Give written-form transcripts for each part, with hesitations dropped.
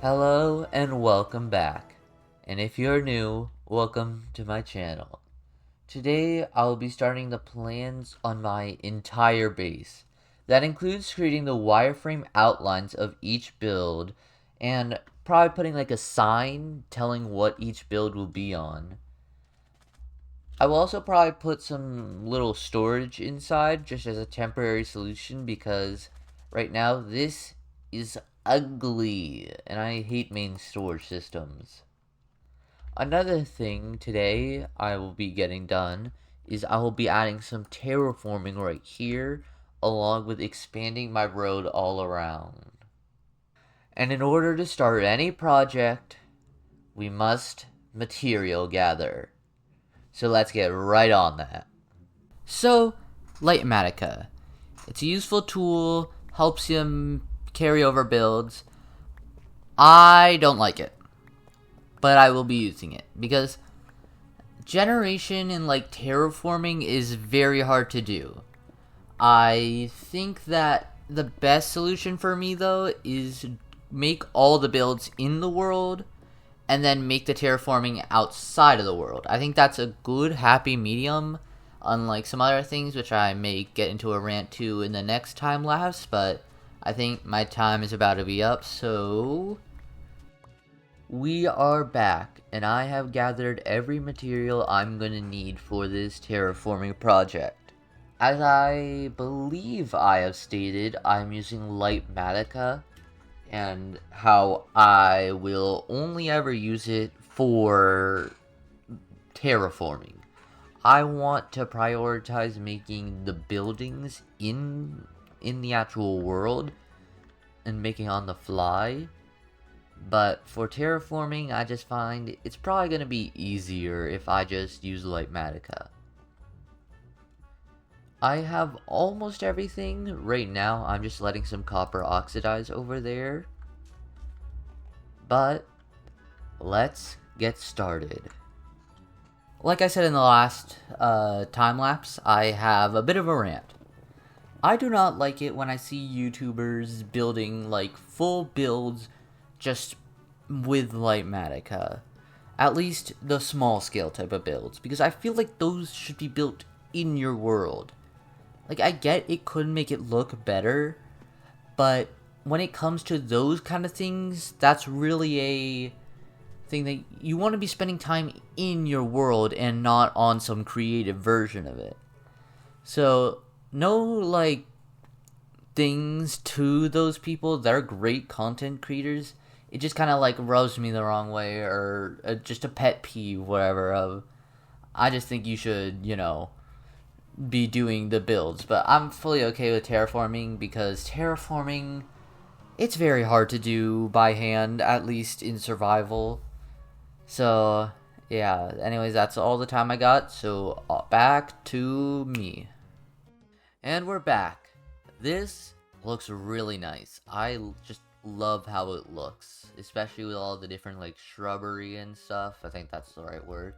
Hello and welcome back. And if you're new, welcome to my channel. Today I'll be starting the plans on my entire base. That includes creating the wireframe outlines of each build and probably putting like a sign telling what each build will be on. I will also probably put some little storage inside just as a temporary solution because right now this is ugly and I hate main storage systems. Another thing today I will be getting done is I will be adding some terraforming right here along with expanding my road all around. And in order to start any project, we must material gather. So let's get right on that. So, Lightmatica. It's a useful tool, helps you carry over builds. I don't like it, but I will be using it because generation and like terraforming is very hard to do. I think that the best solution for me though is make all the builds in the world and then make the terraforming outside of the world. I think that's a good happy medium, unlike some other things which I may get into a rant to in the next time lapse, but I think my time is about to be up, so we are back, and I have gathered every material I'm going to need for this terraforming project. As I believe I have stated, I'm using Lightmatica, and how I will only ever use it for terraforming. I want to prioritize making the buildings in the actual world and making on the fly. But for terraforming, I just find it's probably going to be easier if I just use Lightmatica. I have almost everything. Right now, I'm just letting some copper oxidize over there. But let's get started. Like I said in the last time lapse, I have a bit of a rant. I do not like it when I see YouTubers building like full builds just with Lightmatica. At least the small scale type of builds, because I feel like those should be built in your world. Like, I get it could make it look better, but when it comes to those kind of things, that's really a thing that you want to be spending time in your world and not on some creative version of it. So, no, like, things to those people. They're great content creators. It just kind of, like, rubs me the wrong way, or just a pet peeve, whatever, of, I just think you should, be doing the builds. But I'm fully okay with terraforming, because terraforming, it's very hard to do by hand, at least in survival. So, yeah, anyways, that's all the time I got, so back to me. And we're back. This looks really nice. I just love how it looks, especially with all the different, like, shrubbery and stuff. I think that's the right word.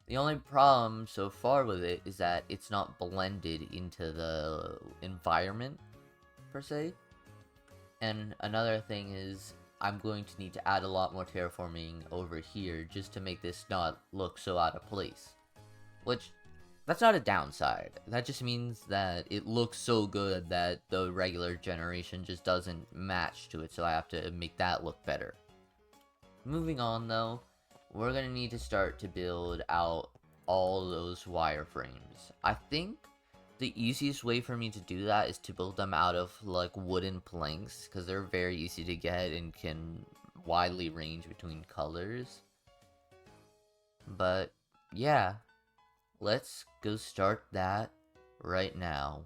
The only problem so far with it is that it's not blended into the environment, per se. And another thing is, I'm going to need to add a lot more terraforming over here just to make this not look so out of place. Which, that's not a downside. That just means that it looks so good that the regular generation just doesn't match to it, so I have to make that look better. Moving on though, we're going to need to start to build out all those wireframes. I think the easiest way for me to do that is to build them out of like wooden planks, because they're very easy to get and can widely range between colors. But yeah, let's go start that right now.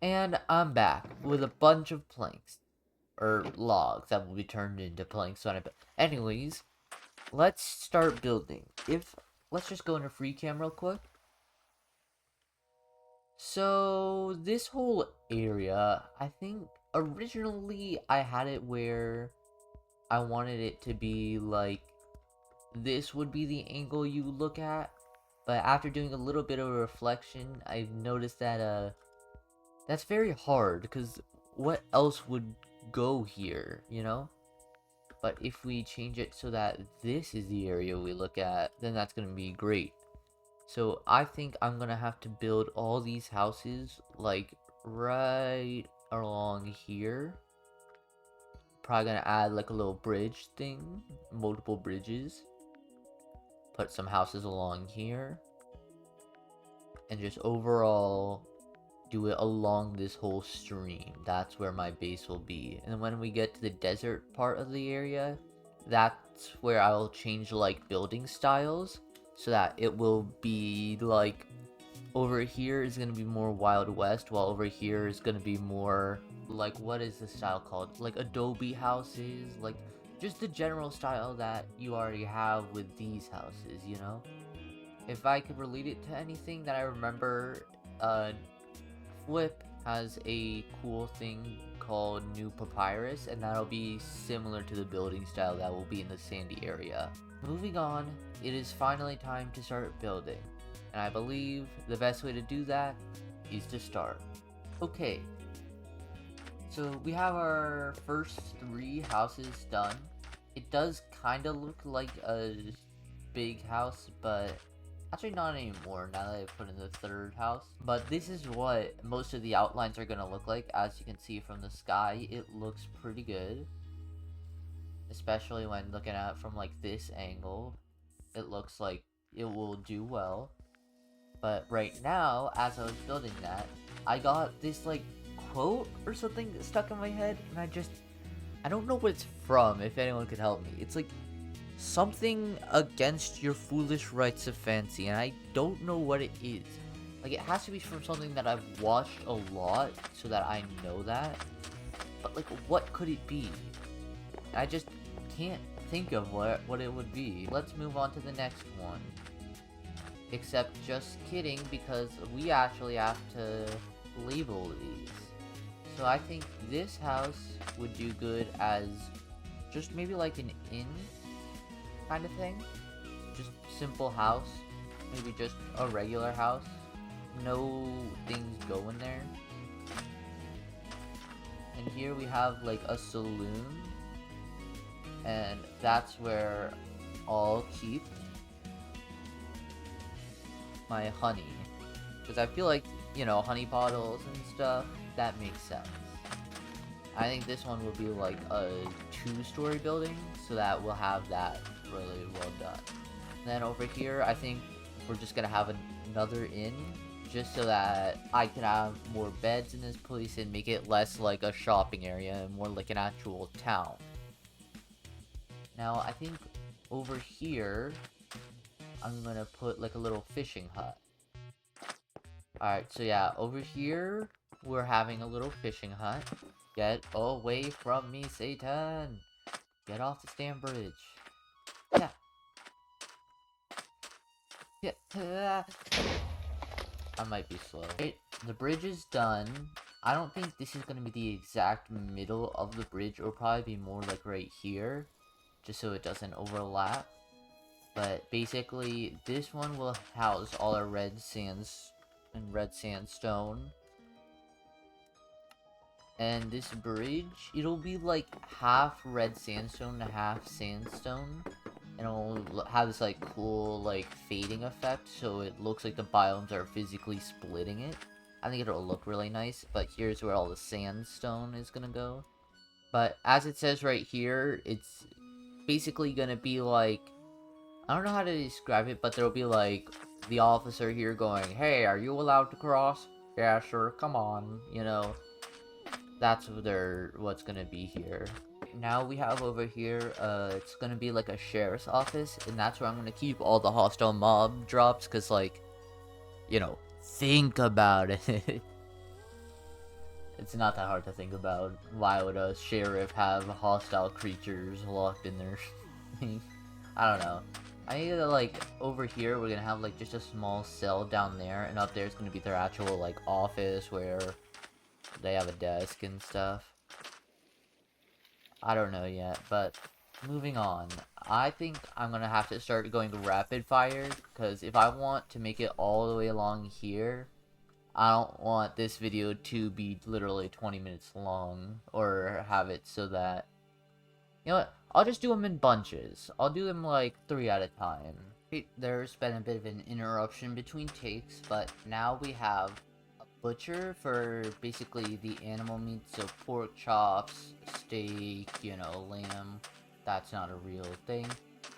And I'm back with a bunch of planks, or logs that will be turned into planks when I build. Anyways, let's start building. Let's just go into free cam real quick. So, this whole area, I think originally I had it where I wanted it to be like, this would be the angle you look at, but after doing a little bit of a reflection, I noticed that, that's very hard, because what else would go here, you know? But if we change it so that this is the area we look at, then that's going to be great. So I think I'm going to have to build all these houses like right along here. Probably going to add like a little bridge thing, multiple bridges. Put some houses along here. And just overall do it along this whole stream. That's where my base will be. And when we get to the desert part of the area, that's where I'll change like building styles so that it will be like over here is going to be more Wild West, while over here is going to be more like, what is the style called? Like adobe houses, like just the general style that you already have with these houses, you know? If I could relate it to anything that I remember, Flip has a cool thing called New Papyrus, and that'll be similar to the building style that will be in the sandy area. Moving on, it is finally time to start building, and I believe the best way to do that is to start. Okay, so we have our first 3 houses done. It does kind of look like a big house, but actually not anymore now that I've put in the 3rd house. But this is what most of the outlines are going to look like. As you can see from the sky, it looks pretty good. Especially when looking at it from like this angle. It looks like it will do well. But right now, as I was building that, I got this like quote or something stuck in my head. And I don't know what it's from, if anyone could help me. It's like something against your foolish rights of fancy, and I don't know what it is. Like, it has to be from something that I've watched a lot, so that I know that. But, like, what could it be? I just can't think of what it would be. Let's move on to the next one. Except, just kidding, because we actually have to label these. So I think this house would do good as just maybe like an inn kind of thing. Just simple house. Maybe just a regular house. No things going there. And here we have like a saloon. And that's where I'll keep my honey. Because I feel like, you know, honey bottles and stuff, that makes sense. I think this one will be like a 2-story building, so that we'll have that really well done. Then over here, I think we're just gonna have another inn, just so that I can have more beds in this place and make it less like a shopping area and more like an actual town. Now, I think over here, I'm gonna put like a little fishing hut. Alright, so yeah, over here, we're having a little fishing hut. Get away from me, Satan! Get off the stand bridge. Yeah. Yeah. I might be slow. Right, the bridge is done. I don't think this is going to be the exact middle of the bridge. It'll probably be more like right here, just so it doesn't overlap. But basically, this one will house all our red sands and red sandstone. And this bridge, it'll be like half red sandstone and half sandstone. And it'll have this like cool like fading effect, so it looks like the biomes are physically splitting it. I think it'll look really nice, but here's where all the sandstone is gonna go. But as it says right here, it's basically gonna be like, I don't know how to describe it, but there'll be like the officer here going, "Hey, are you allowed to cross?" "Yeah, sure, come on," you know. That's what's gonna be here. Now we have over here, it's gonna be like a sheriff's office, and that's where I'm gonna keep all the hostile mob drops, cause like, you know, think about it. It's not that hard to think about. Why would a sheriff have hostile creatures locked in their thing? I don't know. I think that like over here we're gonna have like just a small cell down there, and up there is gonna be their actual like office where they have a desk and stuff. I don't know yet, but moving on. I think I'm gonna have to start going rapid fire, because if I want to make it all the way along here, I don't want this video to be literally 20 minutes long, or have it so that... You know what? I'll just do them in bunches. I'll do them like 3 at a time. There's been a bit of an interruption between takes, but now we have a butcher for basically the animal meat, so pork chops, steak, you know, lamb. That's not a real thing.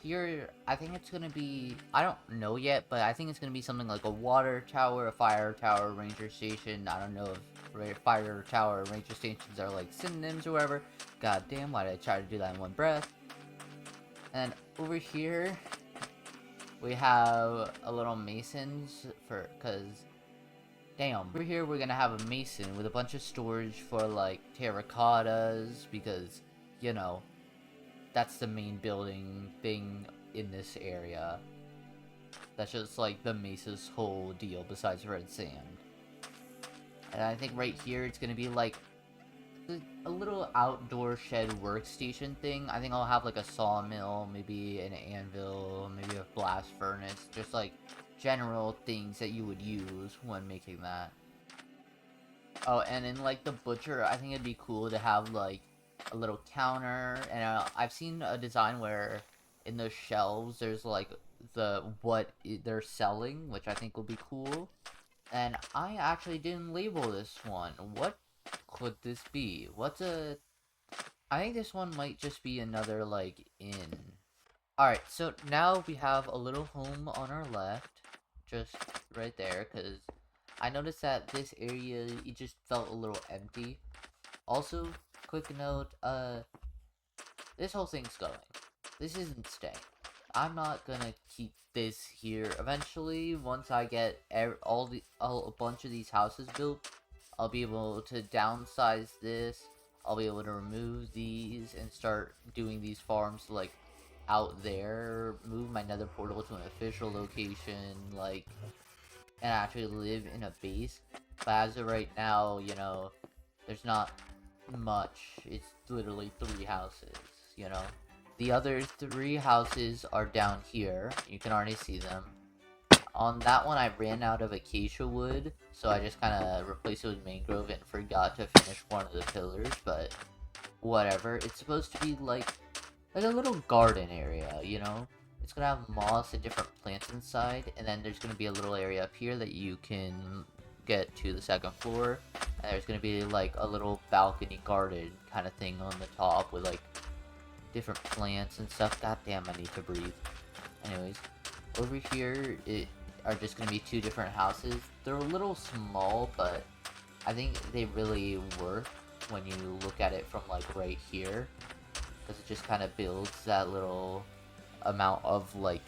Here, I think it's gonna be, I don't know yet, but I think it's gonna be something like a water tower, a fire tower, ranger station. I don't know if fire tower and ranger stations are like synonyms or whatever. God damn, why did I try to do that in one breath? And over here, we have a little masons cause, damn. Over here, we're gonna have a mason with a bunch of storage for like terracottas, because, you know, that's the main building thing in this area. That's just like the Mesa's whole deal besides red sand. And I think right here it's gonna be like a little outdoor shed workstation thing. I think I'll have like a sawmill, maybe an anvil, maybe a blast furnace, just like general things that you would use when making that. Oh, and in like the butcher, I think it'd be cool to have like a little counter, and I've seen a design where in those shelves there's like they're selling, which I think will be cool. And I actually didn't label this one. What could this be? I think this one might just be another like inn. Alright, so now we have a little home on our left, just right there, because I noticed that this area, it just felt a little empty. Also, quick note, this whole thing's going. This isn't staying. I'm not gonna keep this here. Eventually, once I get a bunch of these houses built, I'll be able to downsize this. I'll be able to remove these and start doing these farms like out there. Move my nether portal to an official location, like, and actually live in a base. But as of right now, you know, there's not much. It's literally 3 houses, you know. The other 3 houses are down here. You can already see them. On that one, I ran out of acacia wood, so I just kind of replaced it with mangrove and forgot to finish one of the pillars, but whatever. It's supposed to be like a little garden area, you know? It's gonna have moss and different plants inside, and then there's gonna be a little area up here that you can get to the 2nd floor, and there's gonna be like a little balcony garden kind of thing on the top with like different plants and stuff. God damn, I need to breathe. Anyways, over here are just gonna be 2 different houses. They're a little small, but I think they really work when you look at it from like right here, because it just kind of builds that little amount of like,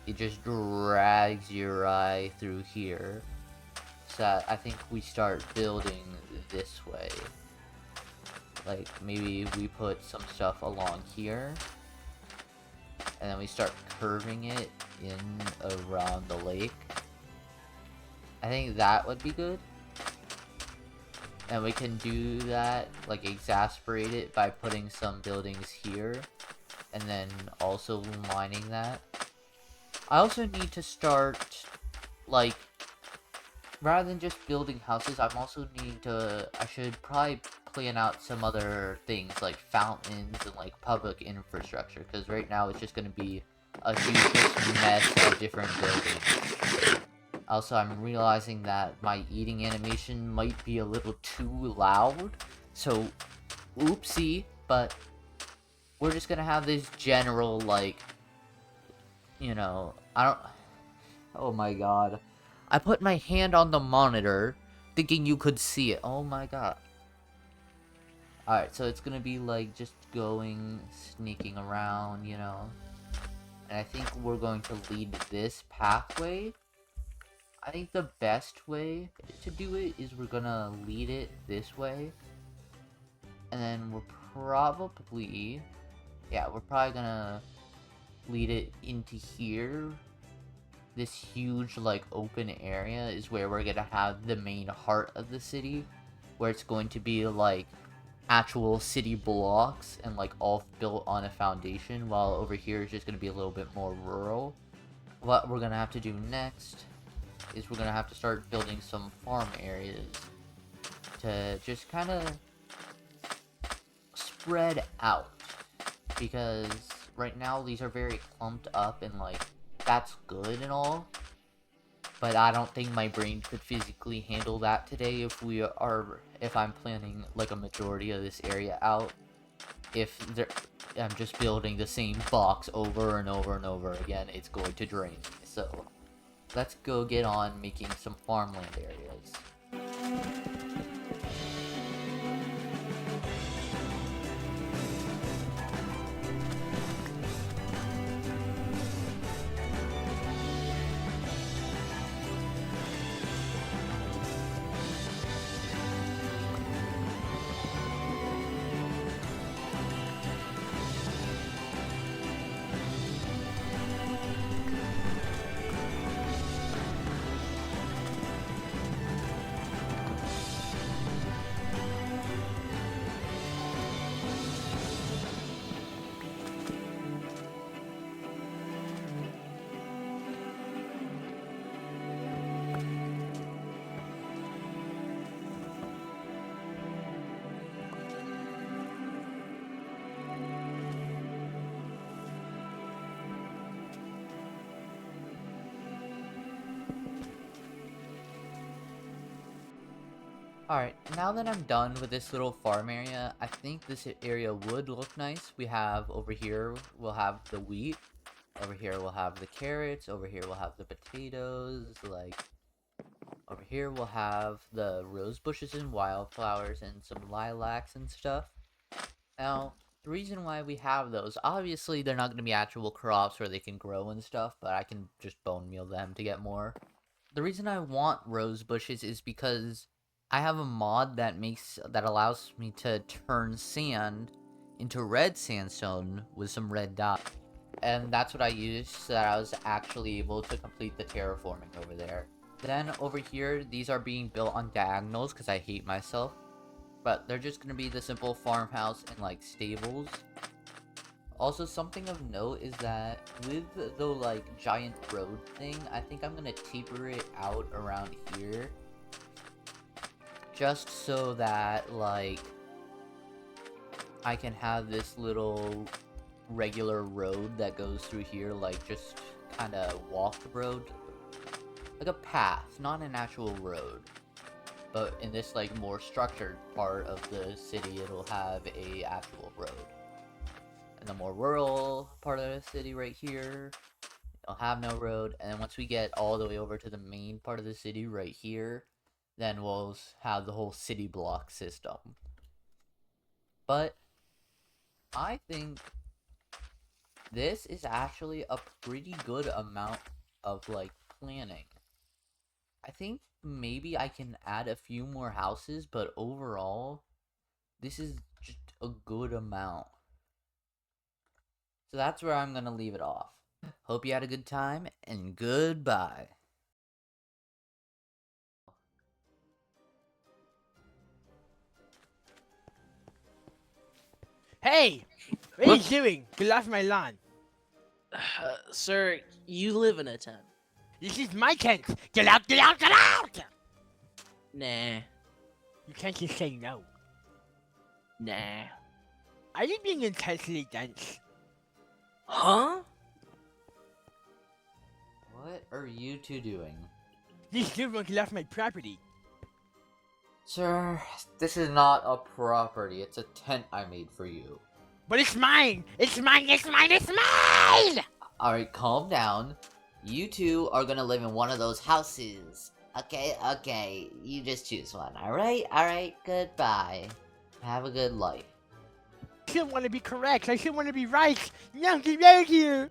it just drags your eye through here. So I think we start building this way. Like, maybe we put some stuff along here, and then we start curving it in around the lake. I think that would be good. And we can do that, like exasperate it by putting some buildings here, and then also lining that. I also need to start, like, rather than just building houses, I should probably plan out some other things like fountains and like public infrastructure, because right now it's just going to be a huge mess of different buildings. Also, I'm realizing that my eating animation might be a little too loud, so oopsie, but we're just going to have this general, like, you know, oh my god. I put my hand on the monitor, thinking you could see it. Oh my god. Alright, so it's gonna be like just sneaking around, you know. And I think we're going to lead this pathway. I think the best way to do it is we're gonna lead it this way. And then we're probably gonna lead it into here. This huge, like, open area is where we're gonna have the main heart of the city, where it's going to be, like, actual city blocks and, like, all built on a foundation, while over here is just gonna be a little bit more rural. What we're gonna have to do next is we're gonna have to start building some farm areas to just kind of spread out. because right now these are very clumped up and like that's good and all, but I don't think my brain could physically handle that today if I'm planning like a majority of this area out. I'm just building the same box over and over and over again, it's going to drain me. So let's go get on making some farmland areas. Alright, now that I'm done with this little farm area, I think this area would look nice. We have over here, we'll have the wheat. Over here, we'll have the carrots. Over here, we'll have the potatoes. Like, over here, we'll have the rose bushes and wildflowers and some lilacs and stuff. Now, the reason why we have those, obviously, they're not going to be actual crops where they can grow and stuff, but I can just bone meal them to get more. The reason I want rose bushes is because I have a mod that allows me to turn sand into red sandstone with some red dye. And that's what I used so that I was actually able to complete the terraforming over there. Then over here, these are being built on diagonals because I hate myself. But they're just going to be the simple farmhouse and like stables. Also, something of note is that with the like giant road thing, I think I'm going to taper it out around here. Just so that like I can have this little regular road that goes through here, like just kind of walk the road, like a path, not an actual road. But in this like more structured part of the city, it'll have a actual road. And the more rural part of the city right here, it'll have no road. And then once we get all the way over to the main part of the city right here, then we'll have the whole city block system. But I think this is actually a pretty good amount of like planning. I think maybe I can add a few more houses, but overall, this is just a good amount. So that's where I'm gonna leave it off. Hope you had a good time, and goodbye. Hey! What are you doing? Get off my lawn. Sir, you live in a tent. This is my tent. Get out, get out, get out! Nah. You can't just say no. Nah. Are you being intensely dense? Huh? What are you two doing? This dude won't get off my property. Sir, this is not a property, it's a tent I made for you. But it's mine! It's mine, it's mine, it's mine! Alright, calm down. You two are gonna live in one of those houses. Okay, you just choose one, alright, goodbye. Have a good life. I still want to be correct, I still want to be right! Now get out of here!